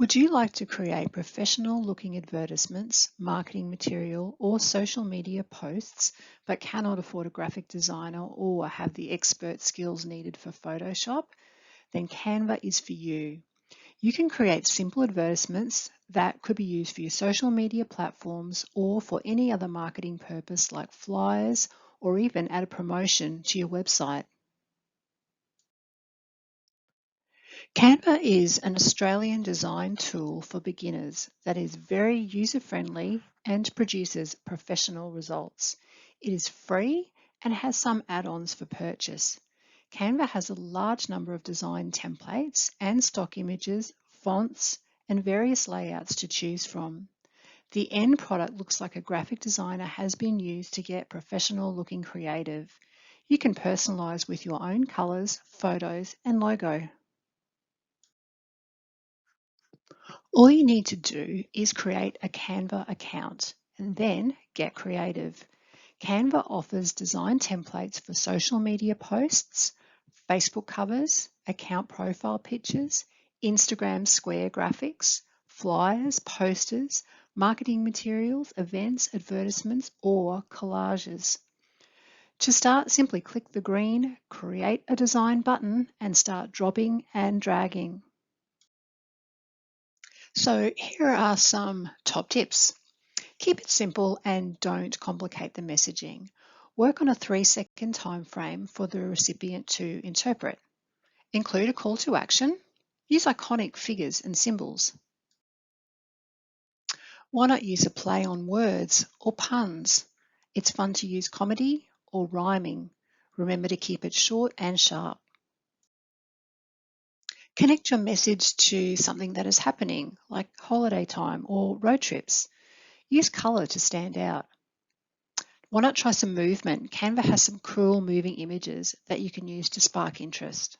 Would you like to create professional looking advertisements, marketing material, or social media posts, but cannot afford a graphic designer or have the expert skills needed for Photoshop? Then Canva is for you. You can create simple advertisements that could be used for your social media platforms or for any other marketing purpose like flyers or even add a promotion to your website. Canva is an Australian design tool for beginners that is very user-friendly and produces professional results. It is free and has some add-ons for purchase. Canva has a large number of design templates and stock images, fonts, and various layouts to choose from. The end product looks like a graphic designer has been used to get professional looking creative. You can personalize with your own colors, photos, and logo. All you need to do is create a Canva account and then get creative. Canva offers design templates for social media posts, Facebook covers, account profile pictures, Instagram square graphics, flyers, posters, marketing materials, events, advertisements, or collages. To start, simply click the green Create a Design button and start dropping and dragging. So here are some top tips. Keep it simple and don't complicate the messaging. Work on a 3-second time frame for the recipient to interpret. Include a call to action. Use iconic figures and symbols. Why not use a play on words or puns? It's fun to use comedy or rhyming. Remember to keep it short and sharp. Connect your message to something that is happening, like holiday time or road trips. Use colour to stand out. Why not try some movement? Canva has some cool moving images that you can use to spark interest.